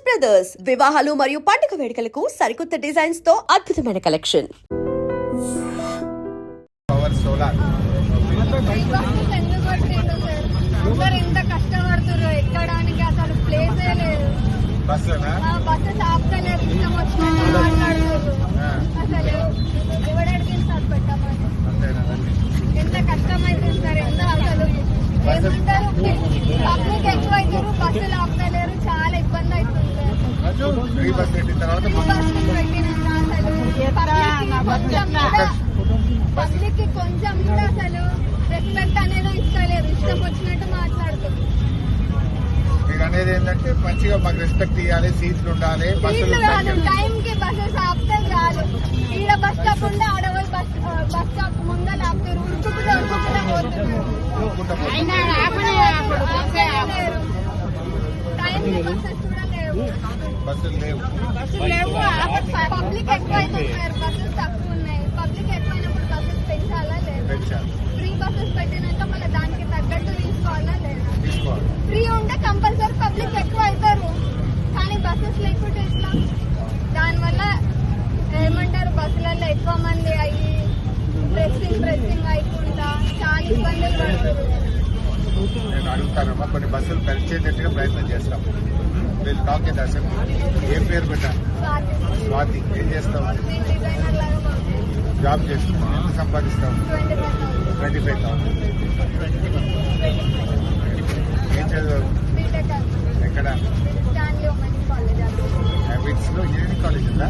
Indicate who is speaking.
Speaker 1: Brothers వివాహాలు మరియు పండుగ వేడుకలకు సరికొత్త డిజైన్స్ తో అద్భుతమైన కలెక్షన్.
Speaker 2: పవర్ సోలార్
Speaker 3: ఎంత కష్టపడుతున్నారు ఎక్కడానికి, అసలు ప్లేసే లేదు. బస్సెస్ ఆపుతలేరు, ఇష్టం వచ్చినట్టు మాట్లాడుతున్నారు. అసలు ఎవడడికి సార్ పెట్టమని ఎంత కష్టమైతుంది సార్. ఎంత అసలు ఏమంటారు, పబ్లిక్ ఎక్కువైతారు, బస్సులు ఆపుతలేరు, చాలా ఇబ్బంది అవుతుంది సార్.
Speaker 2: ఫ్రీ బస్ పెట్టిన తర్వాత
Speaker 3: పబ్లిక్ కి కొంచెం కూడా అసలు రెస్పెక్ట్ అనేది ఇస్తలేరు, ఇష్టం వచ్చినట్టు మాట్లాడుతున్నారు.
Speaker 2: మీరు అనేది ఏంటంటే మంచిగా మాకు రెస్పెక్ట్ ఇవ్వాలి, సీట్లు ఉండాలి, బస్సులు
Speaker 3: టైం కి బస్సెస్ ఆపితే చాలు. ఈడ బస్ స్టాప్ ఉంటే ఆడవాళ్ళు బస్ స్టాప్ ముందర ఆపుతారు, ఉరుకుకుంటూ టైం కి బస్సెస్ కూడా లేవు.
Speaker 2: బస్సులు లేవు.
Speaker 3: పబ్లిక్ ఎక్కువ అవుతుంది సార్, బస్సెస్ తక్కువ ఉన్నాయి. పబ్లిక్ ఎక్కువైనప్పుడు బస్సెస్ పెంచాలా లేదు, ఫ్రీ బస్సెస్ పెట్టినాక మళ్ళీ దానికి తగ్గట్టు తీసుకోవాలా లేదు. ఫ్రీ ఉంటే కంపల్సరీ పబ్లిక్ ఎక్కువ అవుతారు, కానీ బస్సెస్ లేకుంటే ఎట్లా? దానివల్ల ఏమంటారు, బస్సులలో ఎక్కువ మంది అయ్యి ప్రెస్సింగ్ అయిపోతా చాలా ఇబ్బందులు పడుతుంది.
Speaker 2: నేను అడుగుతానమ్మా, కొన్ని బస్సులు పెంచేటట్టుగా ప్రయత్నం చేస్తాం. వీళ్ళు టాక్ ఏం అసలు ఏం పేరు పెట్టా? స్వాతి. ఏం చేస్తావు?
Speaker 3: డిజైనర్ లాగా
Speaker 2: జాబ్ చేస్తున్నావు. ఎంత సంపాదిస్తావు? 25,000. ఏం చదివావు?
Speaker 3: బీటెక్
Speaker 2: ఎక్కడ?
Speaker 3: Stanley women's college.
Speaker 2: హ్యాబిట్స్ లో ఇంజనీరింగ్ కాలేజ్ ఉందా?